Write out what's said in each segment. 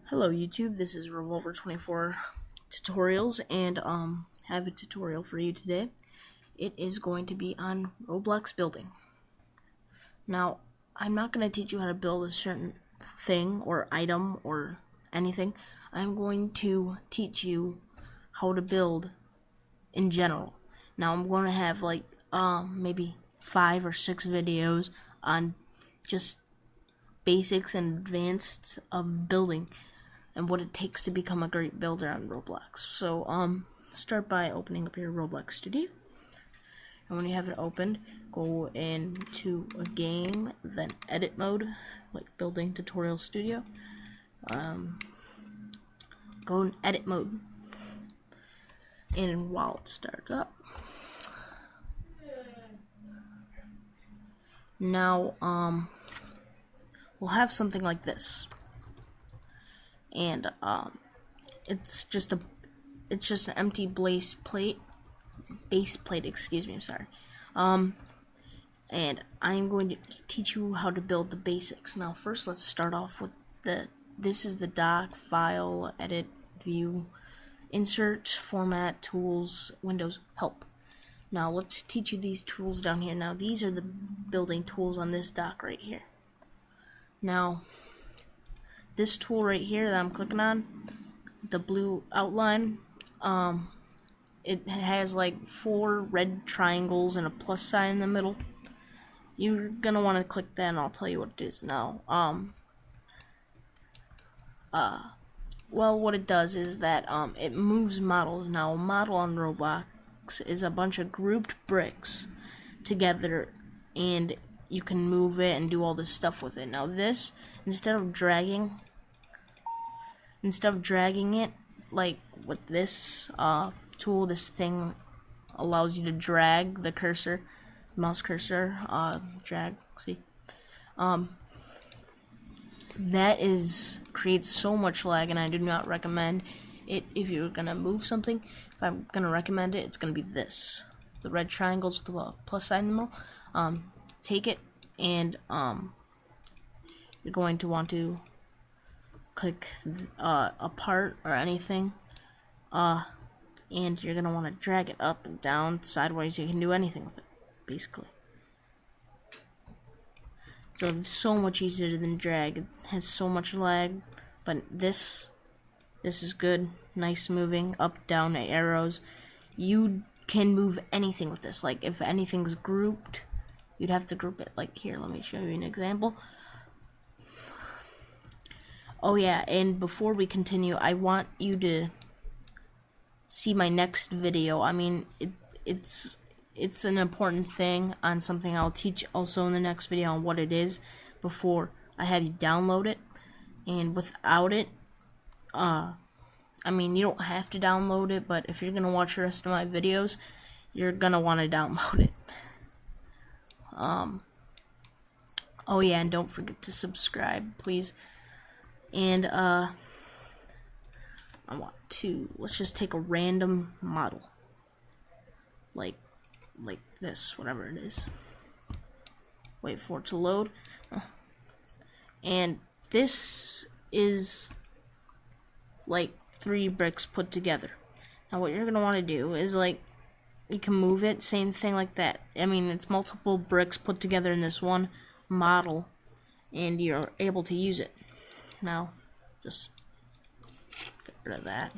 Hello YouTube, this is Revolver24 Tutorials, and have a tutorial for you today. It is going to be on Roblox building. Now, I'm not going to teach you how to build a certain thing or item or anything. I'm going to teach you how to build in general. Now, I'm going to have like maybe 5 or 6 videos on just basics and advanced of building and what it takes to become a great builder on Roblox. So, start by opening up your Roblox studio. And when you have it opened, go into a game, then edit mode, like building tutorial studio. Go in edit mode. And while it starts up, now, we'll have something like this. And it's just an empty base plate, excuse me, I'm sorry. And I'm going to teach you how to build the basics. Now first let's start off with this is the dock, file, edit, view, insert, format, tools, windows, help. Now let's teach you these tools down here. Now these are the building tools on this dock right here. Now this tool right here that I'm clicking on, the blue outline, it has like 4 red triangles and a plus sign in the middle. You're gonna want to click that and I'll tell you what it is now. Well, what it does is that it moves models. Now a model on Roblox is a bunch of grouped bricks together, and you can move it and do all this stuff with it. Now this, instead of dragging it like with this tool, this thing allows you to drag the cursor, mouse cursor, drag, see, that creates so much lag, and I do not recommend it. If you're gonna move something, if I'm gonna recommend it, it's gonna be this, the red triangles with the plus sign in the middle. Take it, and you're going to want to click apart or anything, and you're gonna want to drag it up and down, sideways. You can do anything with it, basically. It's so much easier than drag. It has so much lag, but this is good. Nice moving up, down, arrows. You can move anything with this. Like if anything's grouped, you'd have to group it. Like here, let me show you an example. Oh yeah, and before we continue, I want you to see my next video. I mean, it's an important thing on something I'll teach also in the next video on what it is before I have you download it. And without it, I mean, you don't have to download it, but if you're gonna watch the rest of my videos, you're gonna want to download it. Oh yeah, and don't forget to subscribe, please. And I want to, let's just take a random model, like this, whatever it is. Wait for it to load. And this is like 3 bricks put together. Now what you're gonna want to do is, like, you can move it, same thing like that. I mean, it's multiple bricks put together in this one model, and you're able to use it. Now, just get rid of that.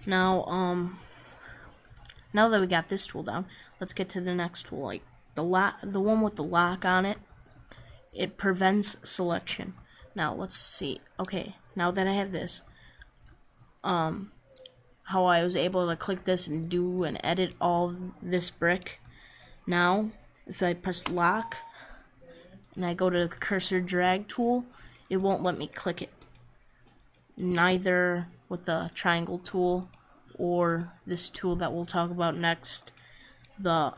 Now, now that we got this tool down, let's get to the next tool. Like the one with the lock on it. It prevents selection. Now let's see. Okay, now that I have this, how I was able to click this and do and edit all this brick. Now, if I press lock and I go to the cursor drag tool, it won't let me click it. Neither with the triangle tool or this tool that we'll talk about next, the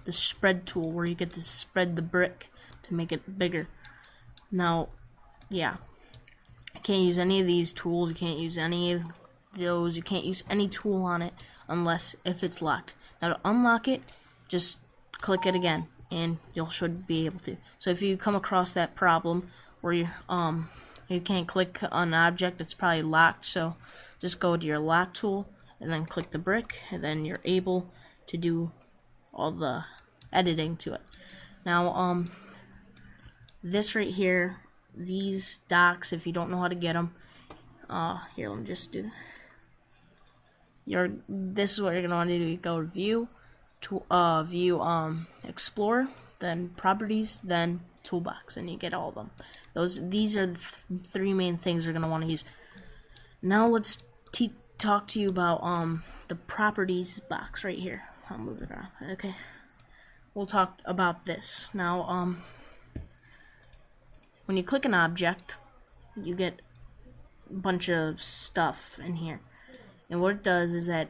spread tool, where you get to spread the brick to make it bigger. Now, yeah, I can't use any of these tools. You can't use any of those. You can't use any tool on it unless if it's locked. Now to unlock it, just click it again, and you should be able to. So if you come across that problem where you you can't click on an object, it's probably locked, so just go to your lock tool and then click the brick, and then you're able to do all the editing to it. Now, this right here, these docks, if you don't know how to get them, here, let me just do this is what you're gonna want to do. You go to view, explore, then properties, then toolbox, and you get all of them. These are the three main things you're gonna want to use. Now let's talk to you about the properties box right here. I'll move it around. Okay, we'll talk about this now. When you click an object, you get a bunch of stuff in here, and what it does is that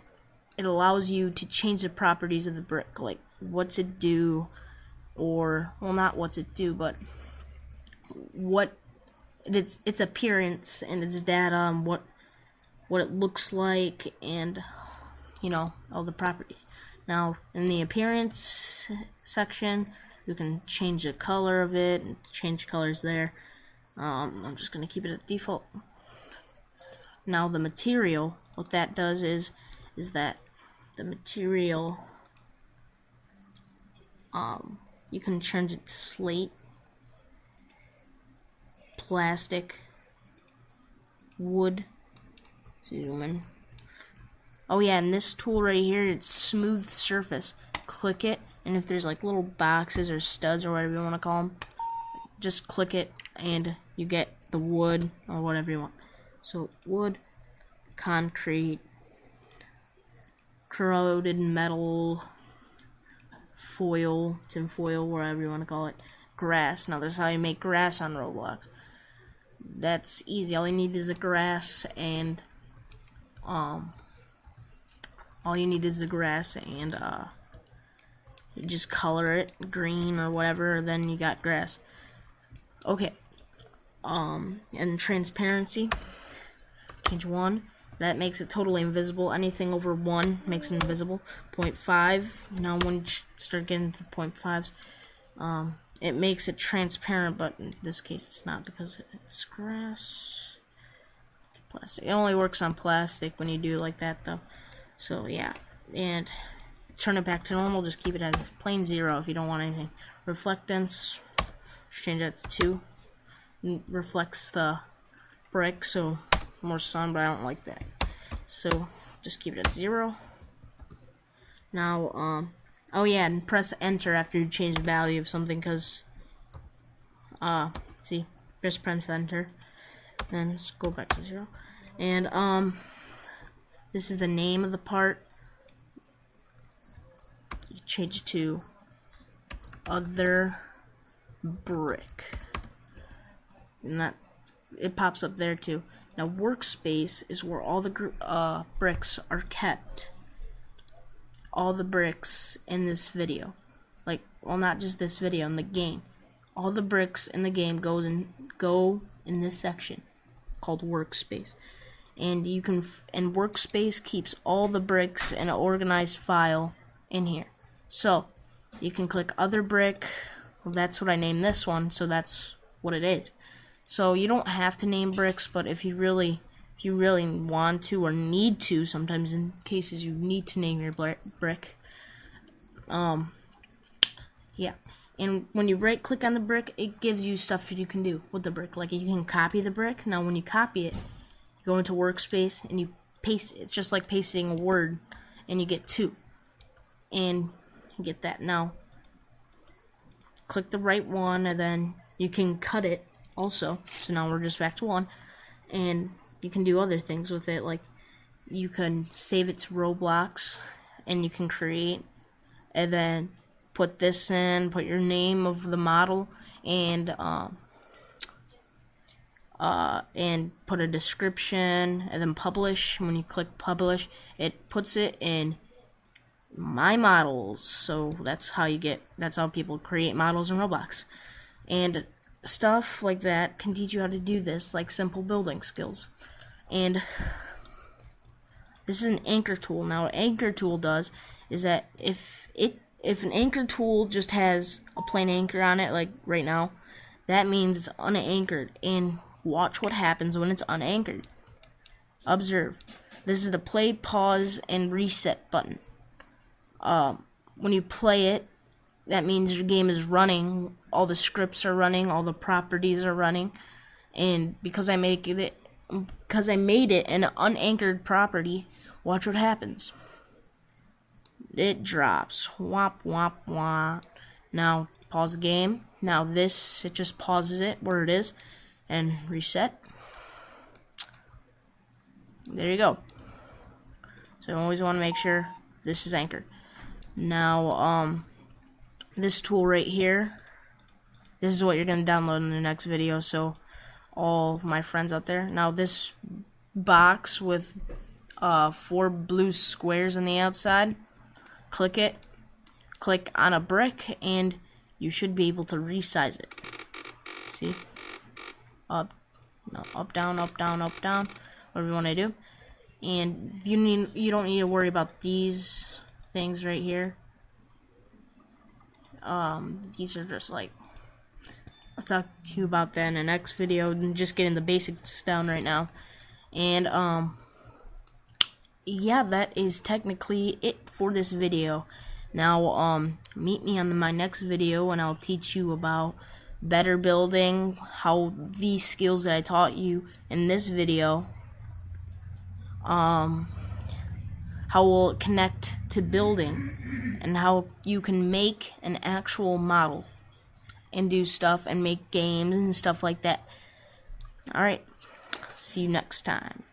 it allows you to change the properties of the brick, like what's it do, or, well, not what's it do, but what its appearance and its data and what it looks like, and you know, all the properties. Now in the appearance section, you can change the color of it and change colors there. I'm just gonna keep it at default. Now the material, what that does is that the material, you can change it to slate, plastic, wood. Zoom in. Oh yeah, and this tool right here, it's smooth surface. Click it, and if there's like little boxes or studs or whatever you want to call them, just click it and you get the wood or whatever you want. So wood, concrete, corroded metal, foil, tin foil, whatever you want to call it, grass. Now this is how you make grass on Roblox. That's easy. All you need is a grass and you just color it green or whatever, then you got grass. Okay. And transparency, change 1. That makes it totally invisible. Anything over 1 makes it invisible. 0.5. Now when you start getting to 0.5s, it makes it transparent, but in this case it's not because it's grass. Plastic. It only works on plastic when you do it like that, though. So yeah, and turn it back to normal. Just keep it as plain 0 if you don't want anything. Reflectance, change that to 2. It reflects the brick, so more sun, but I don't like that. So just keep it at 0. Now, oh yeah, and press enter after you change the value of something, because see, just press enter. Then let's go back to 0. And this is the name of the part. You change it to other brick, and that it pops up there too. Now workspace is where all the bricks are kept. All the bricks in this video, like, well, not just this video, in the game. All the bricks in the game go in this section called workspace, and you can and workspace keeps all the bricks in an organized file in here. So you can click other brick. Well, that's what I named this one, so that's what it is. So you don't have to name bricks, but if you really want to or need to, sometimes in cases you need to name your brick. Yeah. And when you right click on the brick, it gives you stuff you can do with the brick. Like you can copy the brick. Now when you copy it, you go into workspace and you paste it. It's just like pasting a word, and you get 2. And you get that. Now click the right one, and then you can cut it also. So now we're just back to 1. And you can do other things with it, like you can save it to Roblox, and you can create, and then put this in, put your name of the model, and put a description, and then publish. When you click publish, it puts it in my models. So that's how people create models in Roblox. And stuff like that can teach you how to do this, like simple building skills. And this is an anchor tool. Now what anchor tool does is that if an anchor tool just has a plain anchor on it, like right now, that means it's unanchored, and Watch what happens when it's unanchored. Observe. This is the play, pause, and reset button. When you play it, that means your game is running, all the scripts are running, all the properties are running, and because I made it an unanchored property, watch what happens. It drops. Wop, wop, wop. Now, pause the game. Now this, it just pauses it where it is, and reset. There you go. So you always want to make sure this is anchored. Now, this tool right here, this is what you're going to download in the next video, so all of my friends out there. Now this box with 4 blue squares on the outside, click it, click on a brick, and you should be able to resize it. See? Up, no, up, down, up, down, up, down, whatever you want to do. And you don't need to worry about these things right here. These are just like, I'll talk to you about that in the next video, and just getting the basics down right now. And yeah, that is technically it for this video. Now meet me on my next video, and I'll teach you about better building, how these skills that I taught you in this video, how will it connect to building, and how you can make an actual model and do stuff and make games and stuff like that. Alright, see you next time.